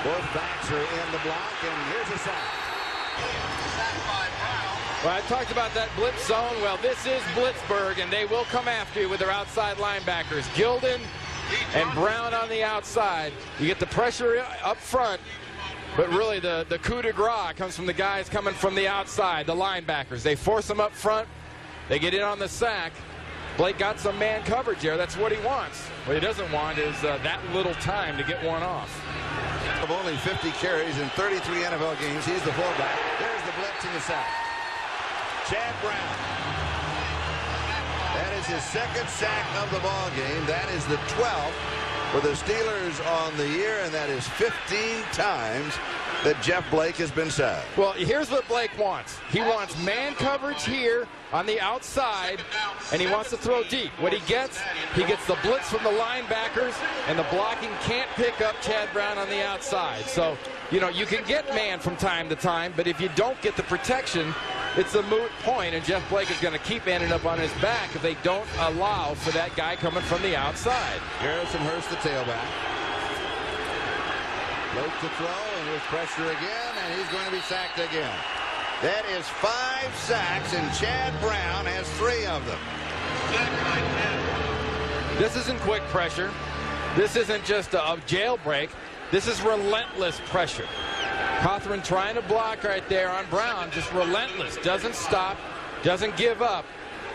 Both backs are in the block, and here's a sack. Well, I talked about that blitz zone. Well, this is Pittsburgh, and they will come after you with their outside linebackers. Gilden and Brown on the outside. You get the pressure up front, but really the coup de grace comes from the guys coming from the outside, the linebackers. They force them up front. They get in on the sack. Blake got some man coverage there. That's what he wants. What he doesn't want is that little time to get one off. Of only 50 carries in 33 NFL games, he's the fullback. There's the blitz and the sack. Chad Brown. That is his second sack of the ball game. That is the 12th for the Steelers on the year, and that is 15 times that Jeff Blake has been sacked. Well, here's what Blake wants. He wants man coverage here on the outside, and he wants to throw deep. What he gets the blitz from the linebackers, and the blocking can't pick up Chad Brown on the outside. So, you know, you can get man from time to time, but if you don't get the protection, it's a moot point, and Jeff Blake is going to keep ending up on his back if they don't allow for that guy coming from the outside. Garrison Hurst, the tailback. Blake to throw, and with pressure again, and he's going to be sacked again. That is 5 sacks, and Chad Brown has 3 of them. This isn't quick pressure. This isn't just a jailbreak. This is relentless pressure. Cothran trying to block right there on Brown, just relentless, doesn't stop, doesn't give up.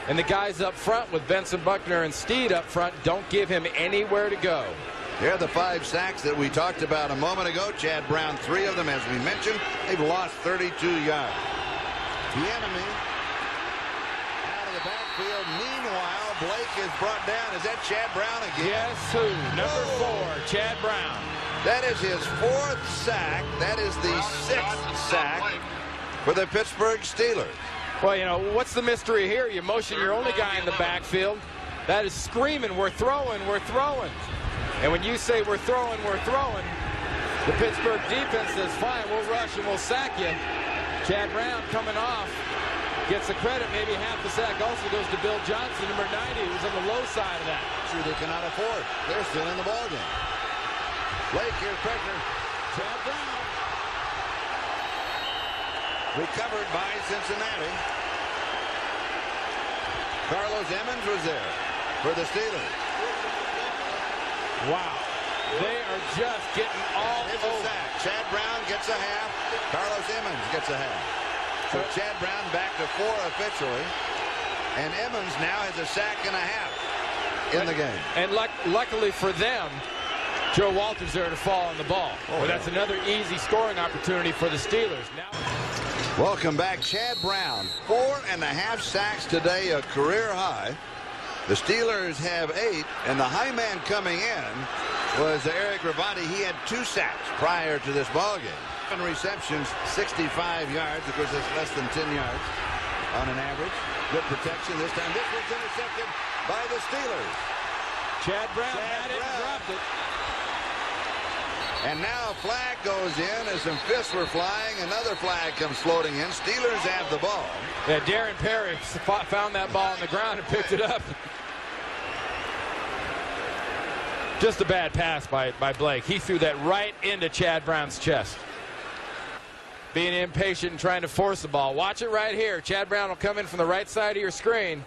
And the guys up front with Benson Buckner and Steed up front don't give him anywhere to go. Here are the 5 sacks that we talked about a moment ago. Chad Brown, 3 of them, as we mentioned. They've lost 32 yards. The enemy out of the backfield. Meanwhile, Blake is brought down. Is that Chad Brown again? Guess who? Number 4, Chad Brown. That is his 4th sack. That is the 6th sack for the Pittsburgh Steelers. Well, you know, what's the mystery here? You motion your only guy in the backfield. That is screaming, we're throwing, we're throwing. And when you say we're throwing, the Pittsburgh defense says, fine, we'll rush and we'll sack you. Chad Brown coming off, gets the credit, maybe half the sack also goes to Bill Johnson, number 90, who's on the low side of that. Sure, they cannot afford. They're still in the ballgame. Blake, here's pressure. Chad Brown. Recovered by Cincinnati. Carlos Emmons was there for the Steelers. Wow. They are just getting all Here's over. a sack. Chad Brown gets a half. Carlos Emmons gets a half. So Chad Brown back to 4 officially. And Emmons now has a sack and a half in the game. And luckily for them, Joe Walter's there to fall on the ball. Well, that's another easy scoring opportunity for the Steelers. Now, welcome back, Chad Brown. 4.5 sacks today, a career high. The Steelers have 8, and the high man coming in was Eric Ravati. He had 2 sacks prior to this ballgame. 7 receptions, 65 yards. Of course, that's less than 10 yards on an average. Good protection this time. This was intercepted by the Steelers. Chad Brown had it and dropped it. And now a flag goes in as some fists were flying. Another flag comes floating in. Steelers have the ball. Yeah, Darren Perry found that ball on the ground and picked it up. Just a bad pass by Blake. He threw that right into Chad Brown's chest. Being impatient and trying to force the ball. Watch it right here. Chad Brown will come in from the right side of your screen.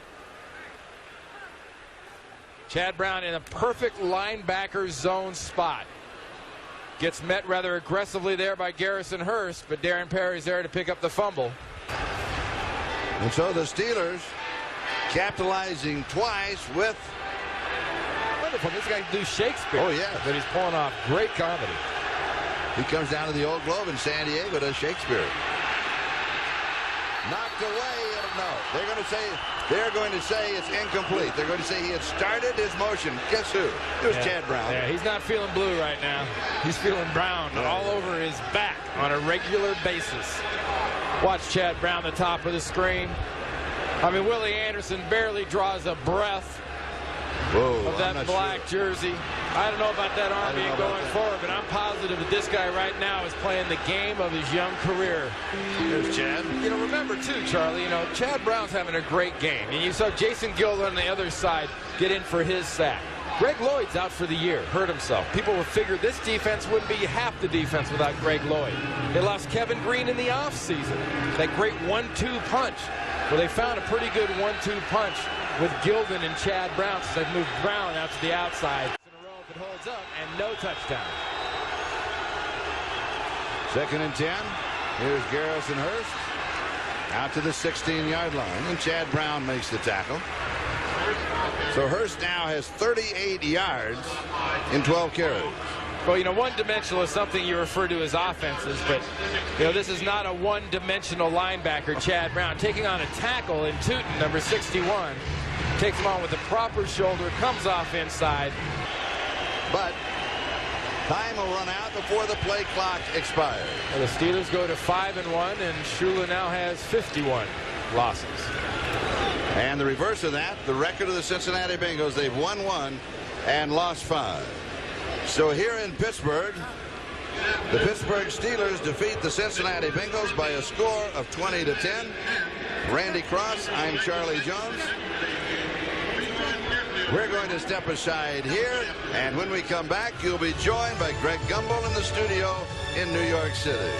Chad Brown in a perfect linebacker zone spot. Gets met rather aggressively there by Garrison Hurst, but Darren Perry's there to pick up the fumble. And so the Steelers capitalizing twice with... Wonderful. This guy can do Shakespeare. Oh, yeah. But he's pulling off great comedy. He comes down to the Old Globe in San Diego, does Shakespeare. Knocked away. No, they're going to say it's incomplete. They're going to say he had started his motion. Guess who? It was Chad Brown. Yeah, he's not feeling blue right now. He's feeling brown all over his back on a regular basis. Watch Chad Brown, the top of the screen. I mean, Willie Anderson barely draws a breath of that black jersey. I don't know about that arm being going forward, but I'm positive that this guy right now is playing the game of his young career. Here's Chad. You know, remember too, Charlie, you know, Chad Brown's having a great game. And you saw Jason Gilder on the other side get in for his sack. Greg Lloyd's out for the year, hurt himself. People would figure this defense wouldn't be half the defense without Greg Lloyd. They lost Kevin Green in the offseason. That great 1-2 punch. Well, they found a pretty good 1-2 punch with Gilden and Chad Brown, since they've moved Brown out to the outside. In a row, if it holds up, and no touchdown. 2nd and 10. Here's Garrison Hurst out to the 16-yard line, and Chad Brown makes the tackle. So Hurst now has 38 yards in 12 carries. Well, you know, one-dimensional is something you refer to as offenses, but, you know, this is not a one-dimensional linebacker. Chad Brown taking on a tackle in Tootin, number 61. Takes him on with the proper shoulder, comes off inside. But time will run out before the play clock expires. Well, the Steelers go to 5-1, and Shula now has 51 losses. And the reverse of that, the record of the Cincinnati Bengals, they've won 1 and lost 5. So here in Pittsburgh, the Pittsburgh Steelers defeat the Cincinnati Bengals by a score of 20-10. Randy Cross, I'm Charlie Jones. We're going to step aside here, and when we come back, you'll be joined by Greg Gumbel in the studio in New York City.